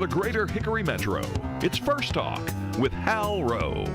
the Greater Hickory Metro. It's First Talk with Hal Rowe.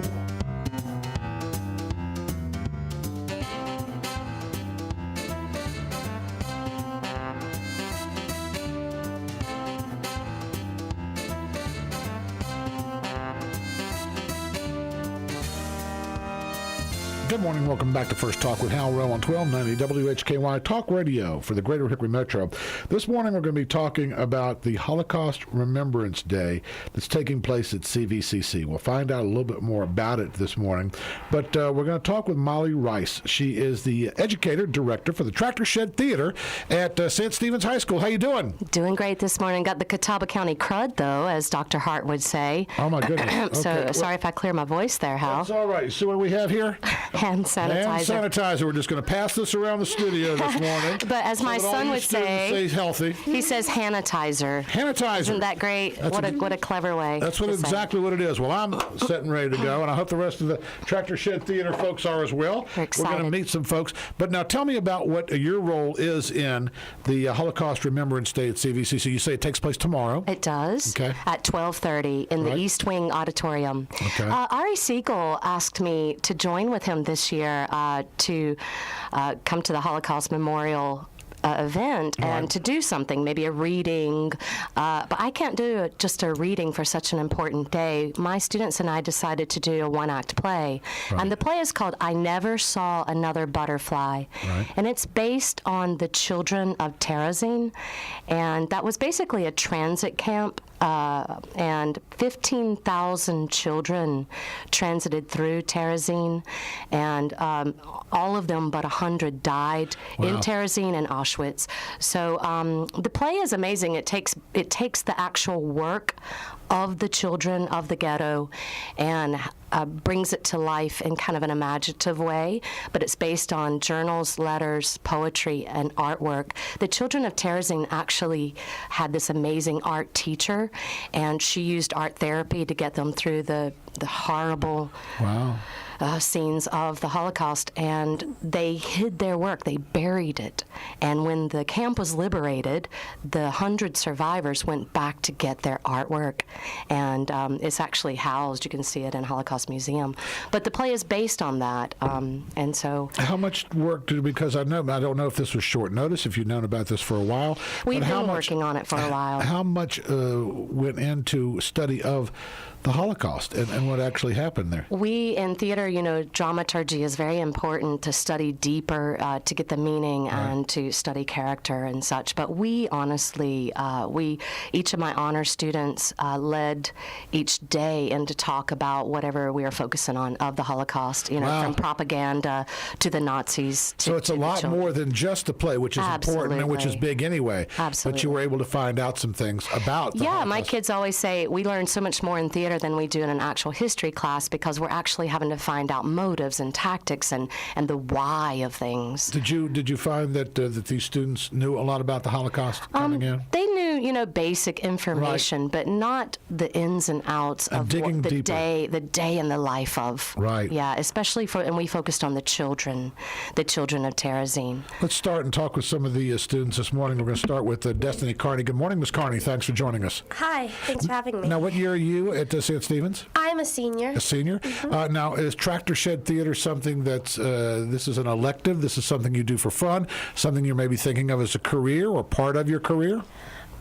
Good morning. Welcome back to First Talk with Hal Rowe on 1290 WHKY Talk Radio for the Greater Hickory Metro. This morning we're going to be talking about the Holocaust Remembrance Day that's taking place at CVCC. We'll find out a little bit more about it this morning. But we're going to talk with Ari Rice. She is the educator director for the Tractor Shed Theater at St. Stephen's High School. How you doing? Doing great this morning. Got the Catawba County crud, though, as Dr. Hart would say. Oh, my goodness. So sorry if I clear my voice there, Hal. That's all right. So what do we have here? Hand sanitizer. Hand sanitizer. We're just going to pass this around the studio this morning. But as my son would say, stay healthy. He says hanitizer. Hanitizer. Isn't that great? What a clever way. That's exactly what it is. Well, I'm setting ready to go, and I hope the rest of the Tractor Shed Theater folks are as well. We're excited. We're going to meet some folks. But now tell me about what your role is in the Holocaust Remembrance Day at CVCC. You say it takes place tomorrow. It does. Okay. At 12:30 in the East Wing Auditorium. Okay. Ari Sigal asked me to join with him this year to come to the Holocaust Memorial event and to do something, maybe a reading, but I can't do just a reading for such an important day. My students and I decided to do a one-act play, and the play is called I Never Saw Another Butterfly, and it's based on the children of Terezin, and that was basically a transit camp, and 15,000 children transited through Terezin, and all of them but 100 died in Terezin and Auschwitz. So the play is amazing. It takes the actual work of the children of the ghetto and brings it to life in kind of an imaginative way, but it's based on journals, letters, poetry, and artwork. The children of Terezin actually had this amazing art teacher, and she used art therapy to get them through the horrible scenes of the Holocaust, and they hid their work. They buried it. And when the camp was liberated, the 100 survivors went back to get their artwork, and it's actually housed. You can see it in Holocaust Museum. But the play is based on that, and so... How much work did, because I don't know if this was short notice, if you'd known about this for a while. We've been working on it for a while. How much went into study of the Holocaust and what actually happened there? We, in theater, dramaturgy is very important to study deeper, to get the meaning and to study character and such. But we honestly, each of my honor students led each day in to talk about whatever we are focusing on of the Holocaust, from propaganda to the Nazis. So it's a lot more than just the play, which is important and which is big anyway. Absolutely. But you were able to find out some things about the Holocaust. My kids always say we learn so much more in theater than we do in an actual history class because we're actually having to find out motives and tactics and the why of things. Did you find that these students knew a lot about the Holocaust coming in? They knew, basic information, but not the ins and outs of the day in the life of. Right. Yeah, especially and we focused on the children of Terezin. Let's start and talk with some of the students this morning. We're going to start with Destiny Carney. Good morning, Ms. Carney. Thanks for joining us. Hi. Thanks for having me. Now, what year are you at St. Stephen's? I'm a senior. A senior? Mm-hmm. Now, is Tractor Shed Theater something that's, this is an elective? This is something you do for fun? Something you're maybe thinking of as a career or part of your career?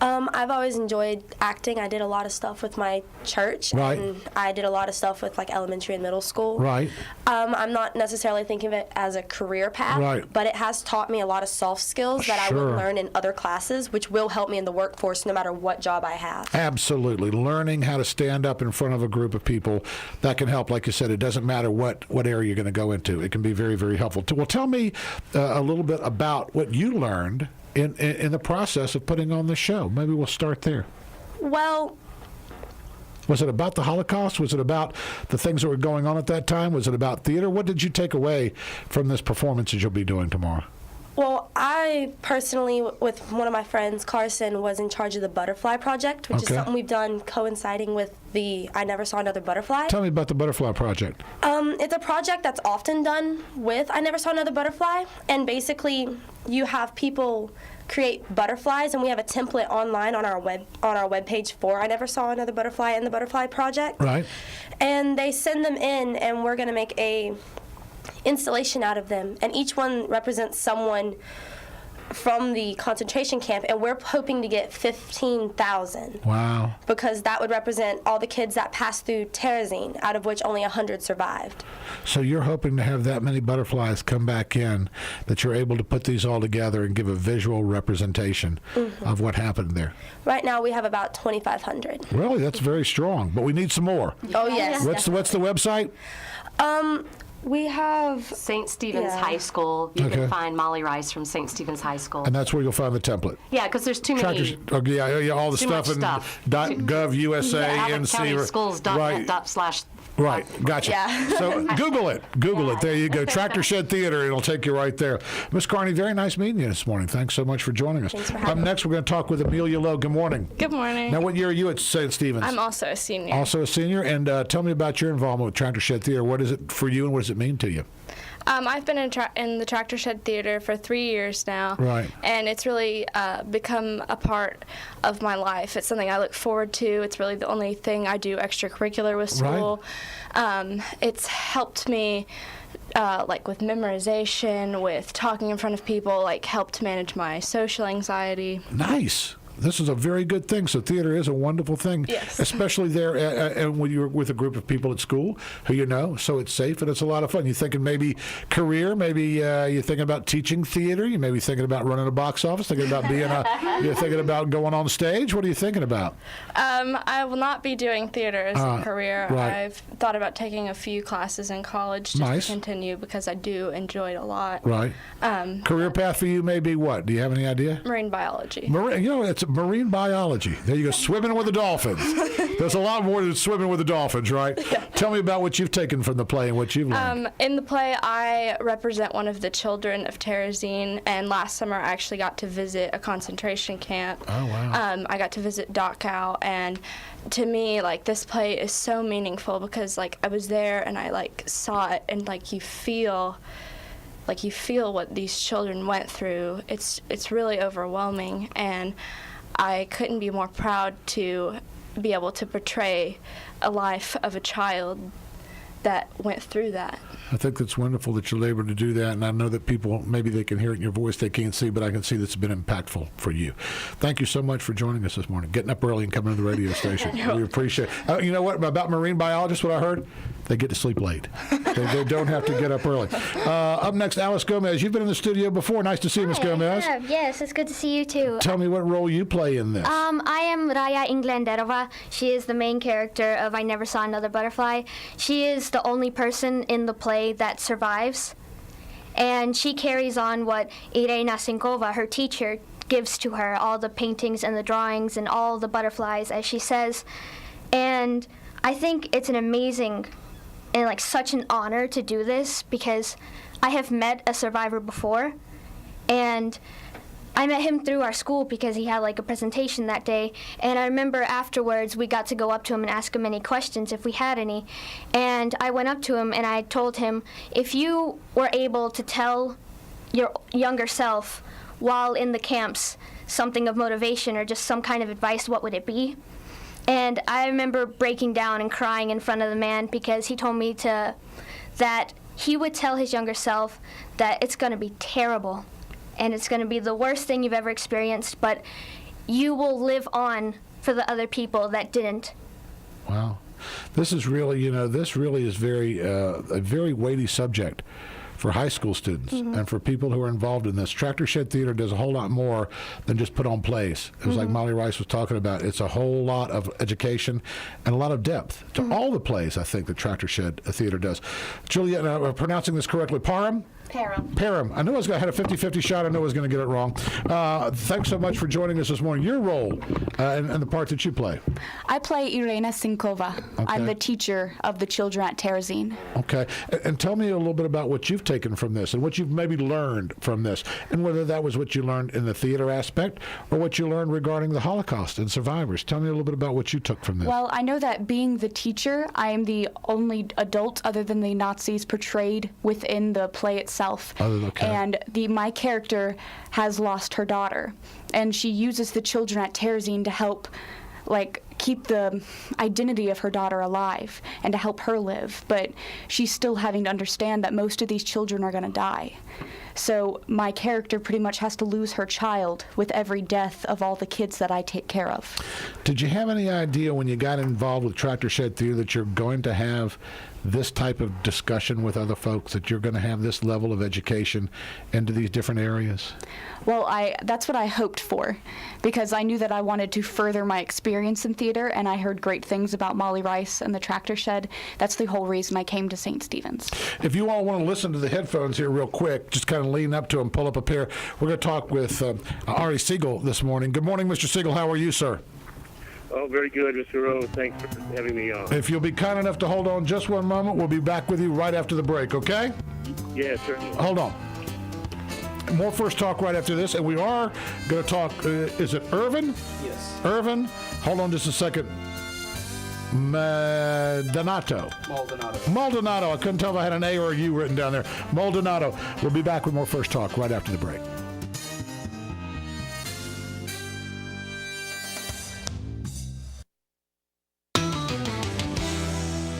I've always enjoyed acting. I did a lot of stuff with my church, and I did a lot of stuff with elementary and middle school. Right. I'm not necessarily thinking of it as a career path, but it has taught me a lot of soft skills that I would learn in other classes, which will help me in the workforce no matter what job I have. Absolutely. Learning how to stand up in front of a group of people, that can help. Like you said, it doesn't matter what area you're going to go into. It can be very, very helpful. Well, tell me a little bit about what you learned in the process of putting on the show. Maybe we'll start there. Well, was it about the Holocaust? Was it about the things that were going on at that time? Was it about theater? What did you take away from this performance that you'll be doing tomorrow? Well, I I personally, with one of my friends, Carson, was in charge of the Butterfly Project, which is something we've done coinciding with the I Never Saw Another Butterfly. Tell me about the Butterfly Project. It's a project that's often done with I Never Saw Another Butterfly, and basically you have people create butterflies, and we have a template online on our webpage for I Never Saw Another Butterfly and the Butterfly Project. Right. And they send them in, and we're going to make a installation out of them, and each one represents someone from the concentration camp, and we're hoping to get 15,000. Wow. Because that would represent all the kids that passed through Terezin, out of which only 100 survived. So you're hoping to have that many butterflies come back in, that you're able to put these all together and give a visual representation of what happened there. Right now we have about 2,500. Really? That's very strong, but we need some more. Oh, yes. What's the website? We have St. Stephen's High School. You can find Molly Rice from St. Stephen's High School. And that's where you'll find the template. Yeah, because there's too many. All the stuff in .gov USA, NC. Schools.net/. Right, gotcha. Yeah. So Google it. There you go. Tractor Shed Theater. It'll take you right there. Miss Carney, very nice meeting you this morning. Thanks so much for joining us. Thanks for having Up me. next, we're going to talk with Amelia Lowe. Good morning. Good morning. Now, what year are you at St. Stephen's? I'm also a senior. Also a senior. And tell me about your involvement with Tractor Shed Theater. What is it for you, and what does it mean to you? I've been in the Tractor Shed Theater for 3 years now. Right. And it's really become a part of my life. It's something I look forward to. It's really the only thing I do extracurricular with school. Right. It's helped me with memorization, with talking in front of people, helped manage my social anxiety. Nice. This is a very good thing. So theater is a wonderful thing, yes. Especially there and when you're with a group of people at school who you know. So it's safe and it's a lot of fun. You're thinking maybe career, maybe you're thinking about teaching theater. You may be thinking about running a box office. Thinking about you're thinking about going on stage. What are you thinking about? I will not be doing theater as a career. Right. I've thought about taking a few classes in college just to continue because I do enjoy it a lot. Right. Career path for you may be what? Do you have any idea? Marine biology. It's marine biology. There you go, swimming with the dolphins. There's a lot more than swimming with the dolphins, right? Yeah. Tell me about what you've taken from the play and what you've learned. In the play, I represent one of the children of Terezin, and last summer I actually got to visit a concentration camp. Oh, wow. I got to visit Dachau, and to me, this play is so meaningful because, I was there and I, saw it, and, you feel what these children went through. It's really overwhelming, and I couldn't be more proud to be able to portray a life of a child that went through that. I think that's wonderful that you're able to do that, and I know that people, maybe they can hear it in your voice, they can't see, but I can see that's been impactful for you. Thank you so much for joining us this morning, getting up early and coming to the radio station. We appreciate it. You know what, about marine biologists, what I heard? They get to sleep late. They don't have to get up early. Up next, Alice Gomez. You've been in the studio before. Nice to see you, Ms. Gomez. Yes, it's good to see you too. Tell me what role you play in this. I am Raya Inglenderova. She is the main character of I Never Saw Another Butterfly. She is the only person in the play that survives. And she carries on what Irena Sinkova, her teacher, gives to her, all the paintings and the drawings and all the butterflies, as she says. And I think it's an amazing and such an honor to do this because I have met a survivor before, and I met him through our school because he had a presentation that day, and I remember afterwards we got to go up to him and ask him any questions if we had any, and I went up to him and I told him, if you were able to tell your younger self while in the camps something of motivation or just some kind of advice, what would it be? And I remember breaking down and crying in front of the man because he told me that he would tell his younger self that it's going to be terrible and it's going to be the worst thing you've ever experienced, but you will live on for the other people that didn't. Wow. This is really, this really is a very weighty subject for high school students and for people who are involved in this. Tractor Shed Theater does a whole lot more than just put on plays. It was like Molly Rice was talking about. It's a whole lot of education and a lot of depth to all the plays, I think, that Tractor Shed Theater does. Juliet, pronouncing this correctly, Parham? Param. I knew I had a 50-50 shot. I knew I was going to get it wrong. Thanks so much for joining us this morning. Your role and the part that you play. I play Irena Sinkova. Okay. I'm the teacher of the children at Terezin. Okay. And tell me a little bit about what you've taken from this and what you've maybe learned from this, and whether that was what you learned in the theater aspect or what you learned regarding the Holocaust and survivors. Tell me a little bit about what you took from this. Well, I know that being the teacher, I am the only adult other than the Nazis portrayed within the play itself. Okay. And my character has lost her daughter, and she uses the children at Terezin to help keep the identity of her daughter alive and to help her live, but she's still having to understand that most of these children are going to die. So my character pretty much has to lose her child with every death of all the kids that I take care of. Did you have any idea when you got involved with Tractor Shed Theater that you're going to have this type of discussion with other folks, that you're going to have this level of education into these different areas? Well, that's what I hoped for, because I knew that I wanted to further my experience in theater, and I heard great things about Molly Rice and the Tractor Shed. That's the whole reason I came to St. Stephen's. If you all want to listen to the headphones here real quick, just kind of lean up to them, pull up a pair. We're going to talk with Ari Sigal this morning. Good morning, Mr. Sigal. How are you, sir? Oh, very good, Mr. Rowe. Thanks for having me on. If you'll be kind enough to hold on just one moment, we'll be back with you right after the break, okay? Yeah, certainly. Hold on. More First Talk right after this, and we are going to talk, is it Irvin? Yes. Irvin? Hold on just a second. Maldonado. Maldonado. I couldn't tell if I had an A or a U written down there. Maldonado. We'll be back with more First Talk right after the break.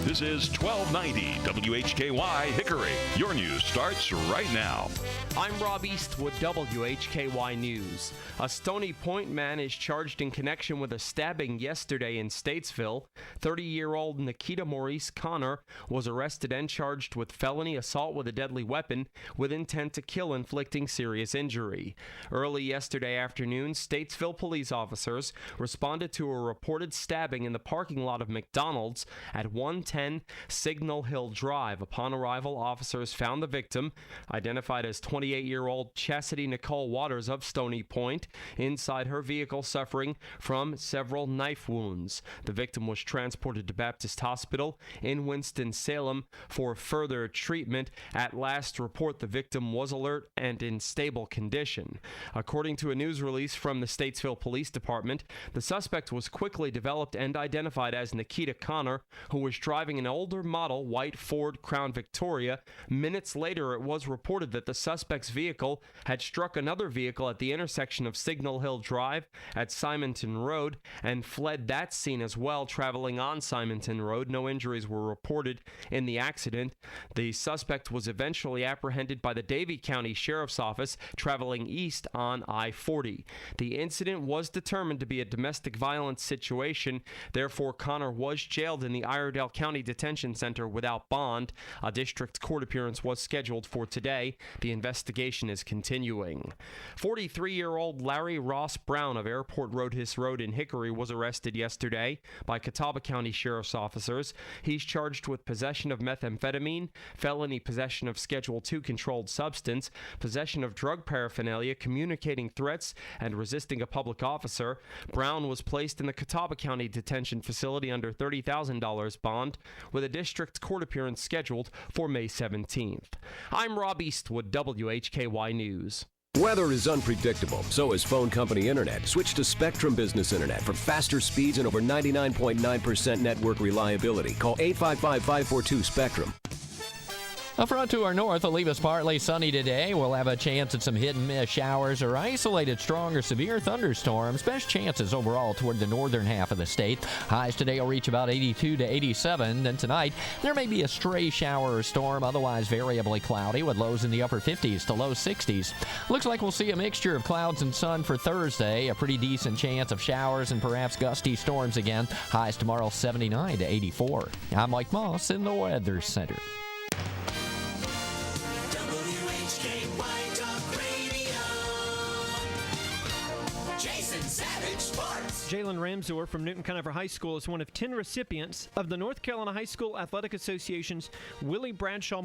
This is 1290 WHKY Hickory. Your news starts right now. I'm Rob Eastwood, WHKY News. A Stony Point man is charged in connection with a stabbing yesterday in Statesville. 30-year-old Nikita Maurice Connor was arrested and charged with felony assault with a deadly weapon with intent to kill, inflicting serious injury. Early yesterday afternoon, Statesville police officers responded to a reported stabbing in the parking lot of McDonald's at 110 Signal Hill Drive. Upon arrival, officers found the victim, identified as 28-year-old Chastity Nicole Waters of Stony Point, inside her vehicle suffering from several knife wounds. The victim was transported to Baptist Hospital in Winston-Salem for further treatment. At last report, the victim was alert and in stable condition. According to a news release from the Statesville Police Department, the suspect was quickly developed and identified as Nikita Connor, who was driving an older model white Ford Crown Victoria. Minutes later, it was reported that the suspect's vehicle had struck another vehicle at the intersection of Signal Hill Drive at Simonton Road and fled that scene as well, traveling on Simonton Road. No injuries were reported in the accident. The suspect was eventually apprehended by the Davie County Sheriff's Office, traveling east on I-40. The incident was determined to be a domestic violence situation. Therefore, Connor was jailed in the Iredell County Detention Center without bond. A district court appearance was scheduled for today. The investigation is continuing. 43-year-old Larry Ross Brown of Airport Road in Hickory was arrested yesterday by Catawba County Sheriff's officers. He's charged with possession of methamphetamine, felony possession of Schedule II controlled substance, possession of drug paraphernalia, communicating threats, and resisting a public officer. Brown was placed in the Catawba County Detention Facility under $30,000 bond, with a district court appearance scheduled for May 17th. I'm Rob Eastwood, WHKY News. Weather is unpredictable, so is phone company internet. Switch to Spectrum Business Internet for faster speeds and over 99.9% network reliability. Call 855-542-SPECTRUM. A front to our north will leave us partly sunny today. We'll have a chance at some hit-and-miss showers or isolated strong or severe thunderstorms. Best chances overall toward the northern half of the state. Highs today will reach about 82 to 87. Then tonight, there may be a stray shower or storm, otherwise variably cloudy, with lows in the upper 50s to low 60s. Looks like we'll see a mixture of clouds and sun for Thursday. A pretty decent chance of showers and perhaps gusty storms again. Highs tomorrow 79 to 84. I'm Mike Moss in the Weather Center. Jalen Ramsor from Newton Conover High School is one of 10 recipients of the North Carolina High School Athletic Association's Willie Bradshaw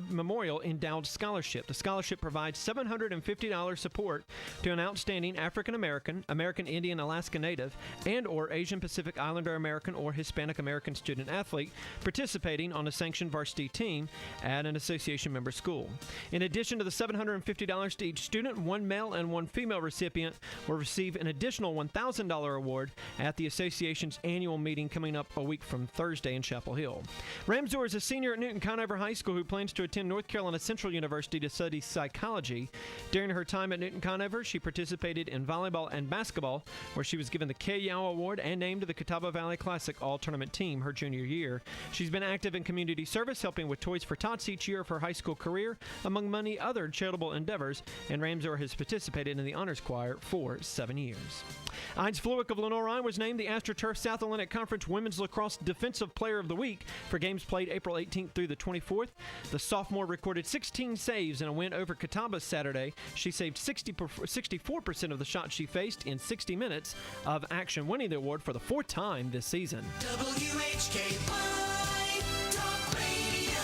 Memorial Endowed Scholarship. The scholarship provides $750 support to an outstanding African American, American Indian, Alaska Native, and or Asian Pacific Islander American or Hispanic American student athlete participating on a sanctioned varsity team at an association member school. In addition to the $750 to each student, one male and one female recipient will receive an additional $1,000 award at the association's annual meeting coming up a week from Thursday in Chapel Hill. Ramsor is a senior at Newton Conover High School who plans to attend North Carolina Central University to study psychology. During her time at Newton Conover, she participated in volleyball and basketball, where she was given the Kay Yao Award and named to the Catawba Valley Classic All-Tournament team her junior year. She's been active in community service, helping with Toys for Tots each year of her high school career, among many other charitable endeavors, and Ramsor has participated in the Honors Choir for 7 years. Heinz Fluick of Lenore Ryan was named the AstroTurf South Atlantic Conference Women's Lacrosse Defensive Player of the Week for games played April 18th through the 24th. The sophomore recorded 16 saves in a win over Catawba Saturday. She saved 64% of the shots she faced in 60 minutes of action, winning the award for the fourth time this season. WHKY Talk Radio.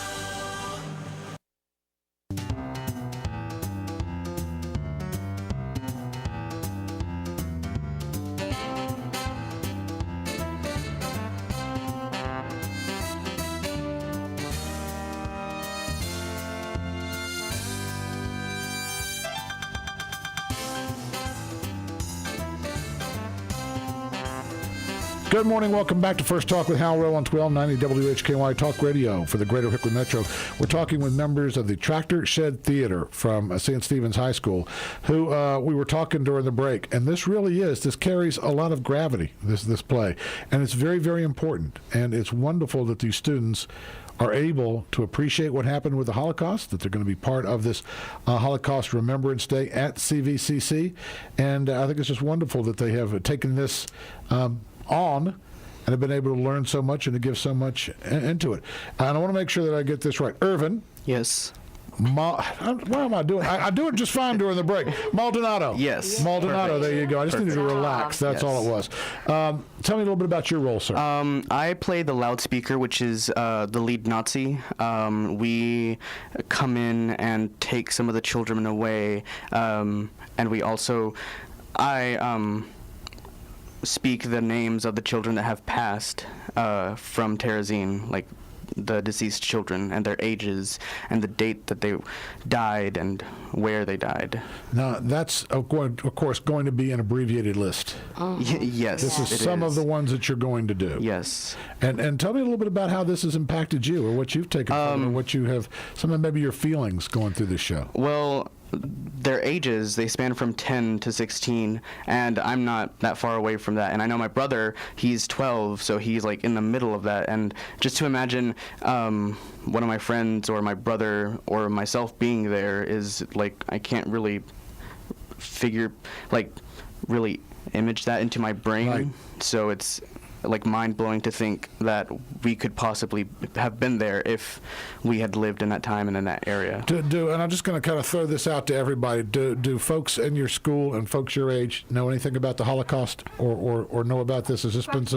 Good morning. Welcome back to First Talk with Hal Rowe on 1290 WHKY Talk Radio for the Greater Hickory Metro. We're talking with members of the Tractor Shed Theater from St. Stephen's High School, who we were talking during the break. And this carries a lot of gravity, this play. And it's very, very important. And it's wonderful that these students are able to appreciate what happened with the Holocaust, that they're going to be part of this Holocaust Remembrance Day at CVCC. And I think it's just wonderful that they have taken this on and have been able to learn so much and to give so much into it. And I want to make sure that I get this right. Irvin. Yes. What am I doing? I do it just fine during the break. Maldonado. Yes. Maldonado, there you go. I just needed to relax. That's all it was. Tell me a little bit about your role, sir. I play the loudspeaker, which is the lead Nazi. We come in and take some of the children away, and we also... speak the names of the children that have passed from Terezin, like the deceased children and their ages and the date that they died and where they died. Now, that's, of course, going to be an abbreviated list. Yes, this is some of the ones that you're going to do. Yes. And tell me a little bit about how this has impacted you, or what you've taken from it, or what you have, some of maybe your feelings going through this show. Well, their ages, they span from 10 to 16, and I'm not that far away from that. And I know my brother, he's 12, so he's like in the middle of that. And just to imagine one of my friends or my brother or myself being there is like, I can't really really image that into my brain. Right. So it's like mind-blowing to think that we could possibly have been there if we had lived in that time and in that area. And I'm just going to kind of throw this out to everybody. Do folks in your school and folks your age know anything about the Holocaust or know about this? Has this been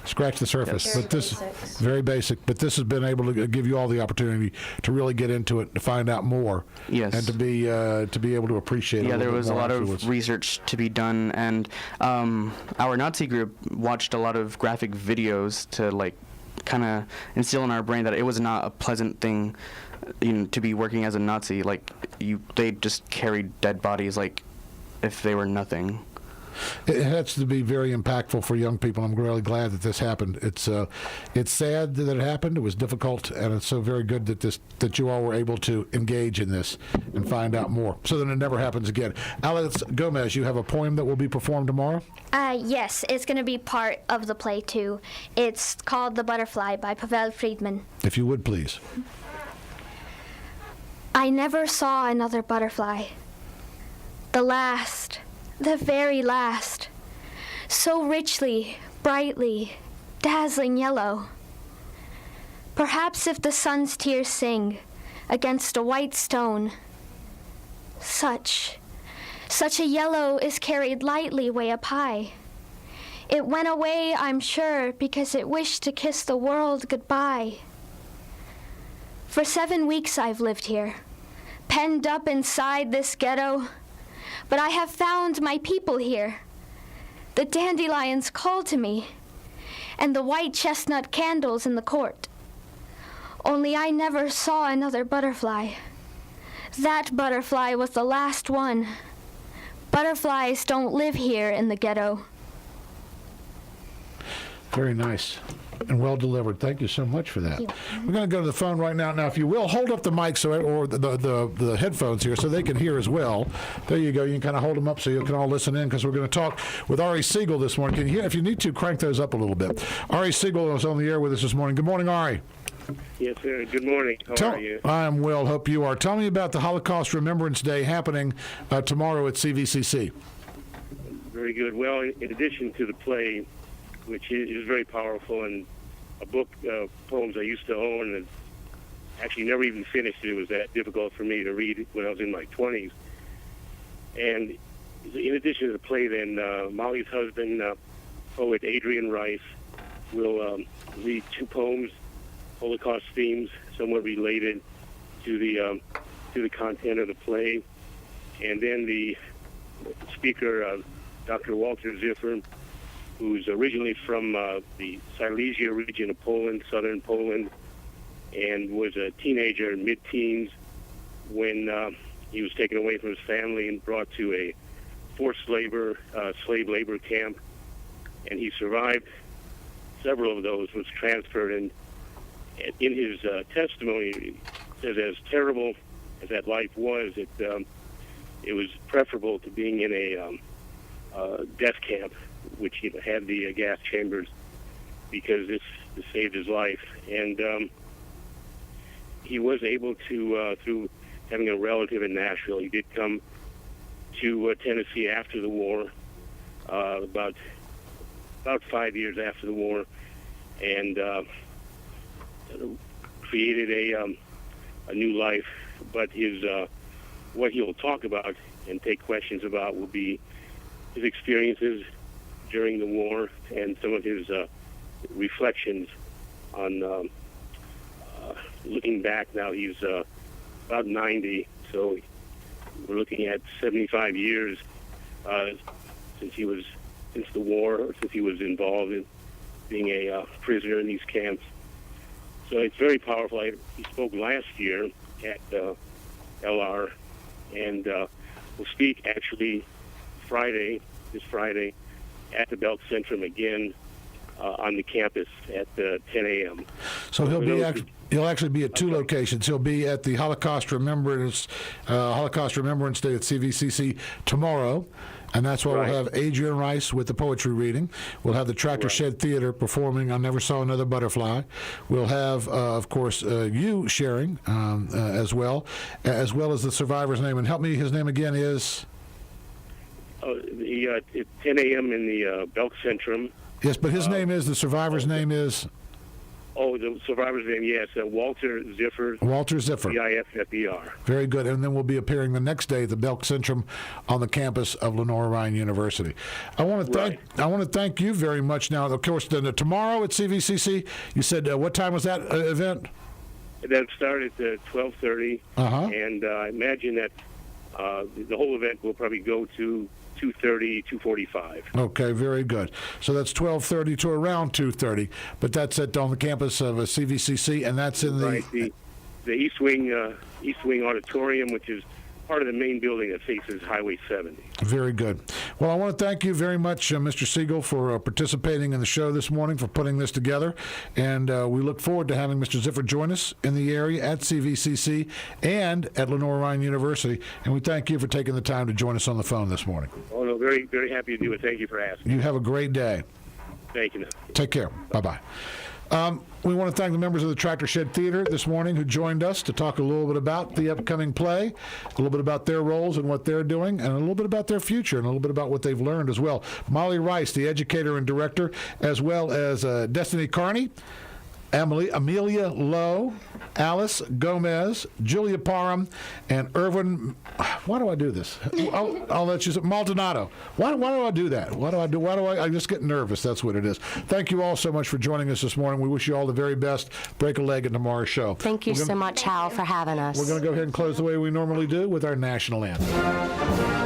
scratch the surface? Yes. But this very basic. But this has been able to give you all the opportunity to really get into it, to find out more, yes, and to be able to appreciate it. Yeah, there was a lot of research to be done, and our Nazi group watched a lot of graphic videos to like kind of instill in our brain that it was not a pleasant thing, to be working as a Nazi. Like they just carried dead bodies like if they were nothing. It has to be very impactful for young people. I'm really glad that this happened. It's sad that it happened. It was difficult, and it's so very good that you all were able to engage in this and find out more, so that it never happens again. Alex Gomez, you have a poem that will be performed tomorrow? Yes, it's going to be part of the play too. It's called The Butterfly by Pavel Friedman. If you would, please. I never saw another butterfly. The very last, so richly, brightly, dazzling yellow. Perhaps if the sun's tears sing against a white stone, such a yellow is carried lightly way up high, It went away, I'm sure, because it wished to kiss the world goodbye. For 7 weeks I've lived here, penned up inside this ghetto, but I have found my people here. The dandelions call to me, and the white chestnut candles in the court. Only I never saw another butterfly. That butterfly was the last one. Butterflies don't live here in the ghetto. Very nice and well delivered. Thank you so much for that. We're going to go to the phone right now. Now, if you will, hold up the mic or the headphones here so they can hear as well. There you go. You can kind of hold them up so you can all listen in, because we're going to talk with Ari Sigal this morning. Can you hear? If you need to, crank those up a little bit. Ari Sigal is on the air with us this morning. Good morning, Ari. Yes, sir. Good morning. How are you? I am well. Hope you are. Tell me about the Holocaust Remembrance Day happening tomorrow at CVCC. Very good. Well, in addition to the play, which is very powerful, and a book of poems I used to own and actually never even finished it. It was that difficult for me to read when I was in my 20s. And in addition to the play, then Molly's husband, poet Adrian Rice, will read 2 poems, Holocaust themes, somewhat related to the content of the play. And then the speaker, Dr. Walter Ziffer, who's originally from the Silesia region of Poland, southern Poland, and was a teenager, mid-teens, when he was taken away from his family and brought to a forced slave labor camp. And he survived several of those, was transferred, and in his testimony, he says, as terrible as that life was, it was preferable to being in a death camp, which had the gas chambers, because this saved his life. And he was able to, through having a relative in Nashville, he did come to Tennessee after the war, about 5 years after the war, and created a new life. But his what he'll talk about and take questions about will be his experiences during the war and some of his reflections on looking back. Now he's about 90, so we're looking at 75 years since the war, or since he was involved in being a prisoner in these camps. So it's very powerful. He spoke last year at LR, and will speak actually this Friday, at the Belk Centrum again on the campus at 10 a.m. So he'll actually be at 2 locations. He'll be at the Holocaust Remembrance Day at CVCC tomorrow, and that's where we'll have Adrian Rice with the poetry reading. We'll have the Tractor Shed Theater performing I Never Saw Another Butterfly. We'll have, of course, you sharing as well as the survivor's name. And help me, his name again is? It's 10 a.m. in the Belk Centrum. Yes, but his name is, the survivor's name is? Oh, the survivor's name, yes, Walter Ziffer. Walter Ziffer. Ziffer. Very good. And then we'll be appearing the next day at the Belk Centrum on the campus of Lenore Ryan University. I want to thank you very much. Now, of course, tomorrow at CVCC, you said what time was that event? That started at 12:30, and I imagine that the whole event will probably go to 2:30, 2:45. Okay, very good. So that's 12:30 to around 2:30, but that's on the campus of CVCC, and that's in the East Wing Auditorium, which is part of the main building that faces Highway 70. Very good. Well, I want to thank you very much, Mr. Sigal, for participating in the show this morning, for putting this together. And we look forward to having Mr. Ziffer join us in the area at CVCC and at Lenore Ryan University. And we thank you for taking the time to join us on the phone this morning. Oh, no, very, very happy to do it. Thank you for asking. You have a great day. Thank you. Take care. Bye-bye. We want to thank the members of the Tractor Shed Theater this morning who joined us to talk a little bit about the upcoming play, a little bit about their roles and what they're doing, and a little bit about their future, and a little bit about what they've learned as well. Molly Rice, the educator and director, as well as Destiny Carney, Amelia Lowe, Alice Gomez, Julia Parham, and Irvin. Why do I do this? I'll let you say Maldonado. Why do I do that? Why do I just get nervous? That's what it is. Thank you all so much for joining us this morning. We wish you all the very best. Break a leg in tomorrow's show. Thank you so much, Hal, for having us. We're going to go ahead and close the way we normally do with our national anthem.